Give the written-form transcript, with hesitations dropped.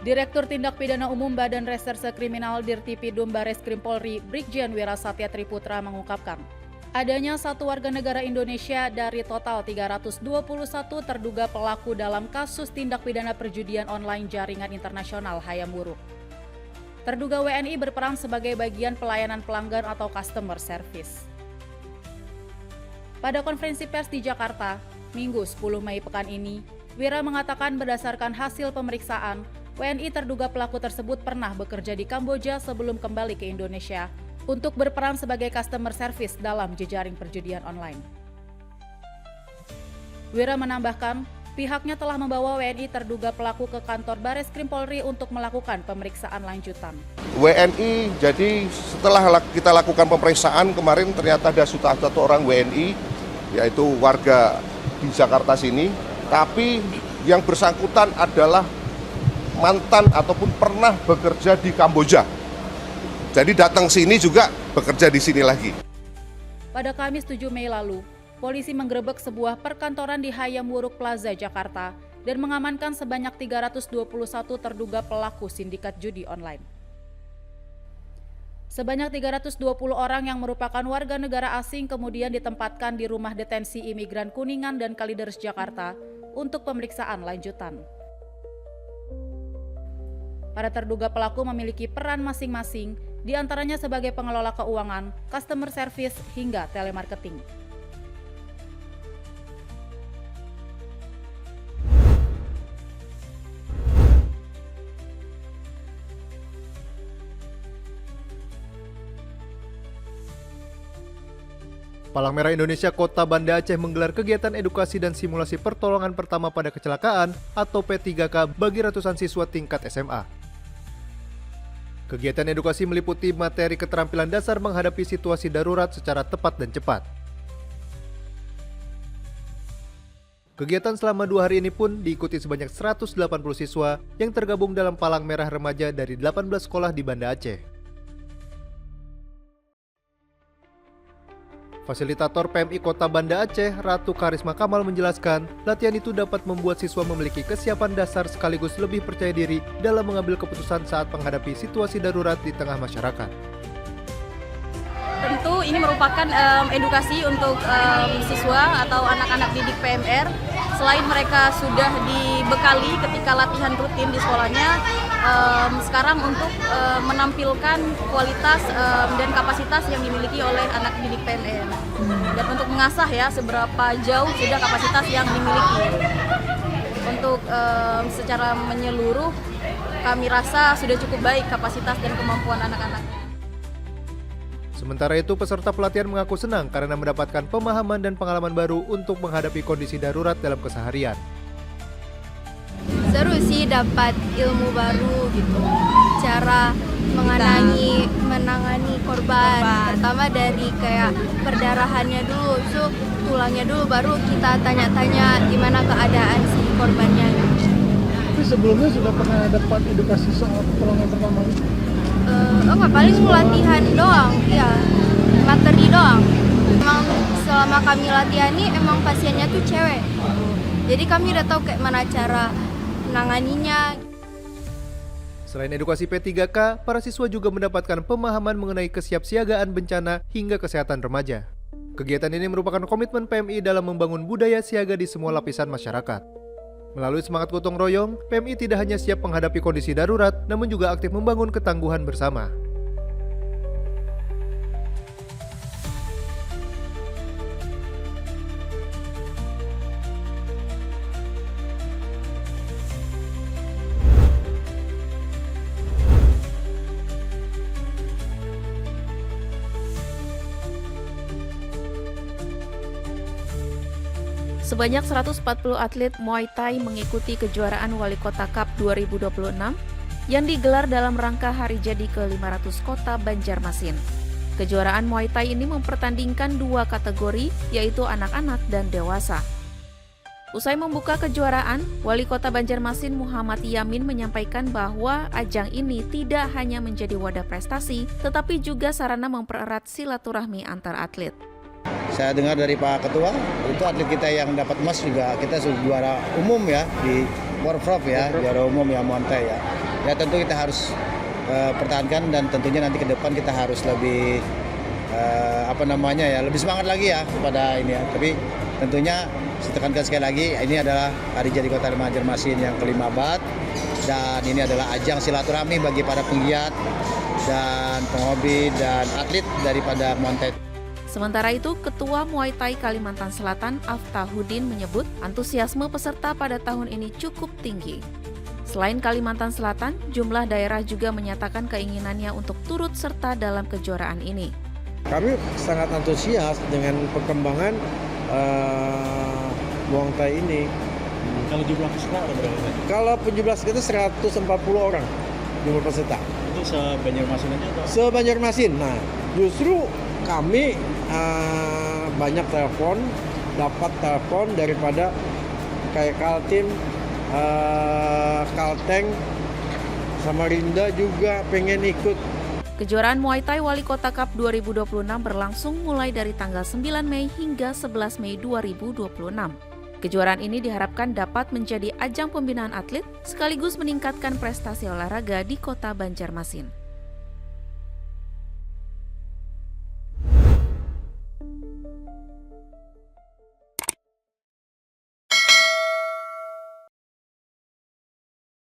Direktur Tindak Pidana Umum Badan Reserse Kriminal Dirtipidum Bareskrim Polri, Brigjen Wira Satya Triputra mengungkapkan, adanya satu warga negara Indonesia dari total 321 terduga pelaku dalam kasus tindak pidana perjudian online jaringan internasional Hayam Wuruk. Terduga WNI berperan sebagai bagian pelayanan pelanggan atau customer service. Pada konferensi pers di Jakarta, Minggu 10 Mei pekan ini, Wira mengatakan berdasarkan hasil pemeriksaan, WNI terduga pelaku tersebut pernah bekerja di Kamboja sebelum kembali ke Indonesia untuk berperan sebagai customer service dalam jejaring perjudian online. Wira menambahkan, pihaknya telah membawa WNI terduga pelaku ke kantor Bareskrim Polri untuk melakukan pemeriksaan lanjutan. WNI, jadi setelah kita lakukan pemeriksaan kemarin ternyata ada satu orang WNI, yaitu warga di Jakarta sini, tapi yang bersangkutan adalah mantan ataupun pernah bekerja di Kamboja. Jadi datang sini juga bekerja di sini lagi. Pada Kamis 7 Mei lalu, polisi menggerebek sebuah perkantoran di Hayam Wuruk Plaza, Jakarta dan mengamankan sebanyak 321 terduga pelaku sindikat judi online. Sebanyak 320 orang yang merupakan warga negara asing kemudian ditempatkan di rumah detensi imigran Kuningan dan Kalideres, Jakarta untuk pemeriksaan lanjutan. Para terduga pelaku memiliki peran masing-masing, di antaranya sebagai pengelola keuangan, customer service, hingga telemarketing. Palang Merah Indonesia Kota Banda Aceh menggelar kegiatan edukasi dan simulasi pertolongan pertama pada kecelakaan atau P3K bagi ratusan siswa tingkat SMA. Kegiatan edukasi meliputi materi keterampilan dasar menghadapi situasi darurat secara tepat dan cepat. Kegiatan selama 2 hari ini pun diikuti sebanyak 180 siswa yang tergabung dalam Palang Merah Remaja dari 18 sekolah di Banda Aceh. Fasilitator PMI Kota Banda Aceh, Ratu Karisma Kamal menjelaskan, latihan itu dapat membuat siswa memiliki kesiapan dasar sekaligus lebih percaya diri dalam mengambil keputusan saat menghadapi situasi darurat di tengah masyarakat. Tentu ini merupakan edukasi untuk siswa atau anak-anak didik PMR. Selain mereka sudah dibekali ketika latihan rutin di sekolahnya, sekarang untuk menampilkan kualitas dan kapasitas yang dimiliki oleh anak didik PMR. Dan untuk mengasah ya seberapa jauh sudah kapasitas yang dimiliki. Untuk secara menyeluruh, kami rasa sudah cukup baik kapasitas dan kemampuan anak-anaknya. Sementara itu, peserta pelatihan mengaku senang karena mendapatkan pemahaman dan pengalaman baru untuk menghadapi kondisi darurat dalam keseharian. Seru sih dapat ilmu baru gitu, cara menangani korban. Pertama dari kayak perdarahannya dulu, so tulangnya dulu, baru kita tanya-tanya gimana keadaan si korbannya. Tapi sebelumnya sudah pernah dapat edukasi soal pertolongan pertama itu? Enggak, paling latihan doang, ya materi doang. Emang selama kami latihan ini emang pasiennya tuh cewek, jadi kami udah tahu kayak mana cara menanganinya. Selain edukasi P3K, para siswa juga mendapatkan pemahaman mengenai kesiapsiagaan bencana hingga kesehatan remaja. Kegiatan ini merupakan komitmen PMI dalam membangun budaya siaga di semua lapisan masyarakat. Melalui semangat gotong royong, PMI tidak hanya siap menghadapi kondisi darurat, namun juga aktif membangun ketangguhan bersama. Sebanyak 140 atlet Muay Thai mengikuti kejuaraan Wali Kota Cup 2026 yang digelar dalam rangka hari jadi ke-500 Kota Banjarmasin. Kejuaraan Muay Thai ini mempertandingkan 2 kategori, yaitu anak-anak dan dewasa. Usai membuka kejuaraan, Wali Kota Banjarmasin Muhammad Yamin menyampaikan bahwa ajang ini tidak hanya menjadi wadah prestasi, tetapi juga sarana mempererat silaturahmi antar atlet. Saya dengar dari Pak Ketua, itu atlet kita yang dapat emas juga kita sudah juara umum ya di World Prov ya, juara umum ya Muay Thai ya. ya tentu kita harus pertahankan dan tentunya nanti ke depan kita harus lebih lebih semangat lagi ya kepada ini ya. Tapi tentunya saya tekankan sekali lagi, ini adalah Hari Jadi Kota Banjarmasin yang ke-15 dan ini adalah ajang silaturahmi bagi para penggiat dan penghobi dan atlet daripada Muay Thai. Sementara itu, Ketua Muay Thai Kalimantan Selatan Aftahudin menyebut antusiasme peserta pada tahun ini cukup tinggi. Selain Kalimantan Selatan, jumlah daerah juga menyatakan keinginannya untuk turut serta dalam kejuaraan ini. Kami sangat antusias dengan perkembangan Muay Thai ini. Kalau jumlah peserta ada berapa? Kalau penjumlah kita 140 orang jumlah peserta. Itu se-Banjarmasin aja atau? Se-Banjarmasin. Nah, justru kami banyak dapat telepon daripada kayak Kaltim, Kalteng, Samarinda juga pengen ikut. Kejuaraan Muay Thai Wali Kota Cup 2026 berlangsung mulai dari tanggal 9 Mei hingga 11 Mei 2026. Kejuaraan ini diharapkan dapat menjadi ajang pembinaan atlet sekaligus meningkatkan prestasi olahraga di Kota Banjarmasin.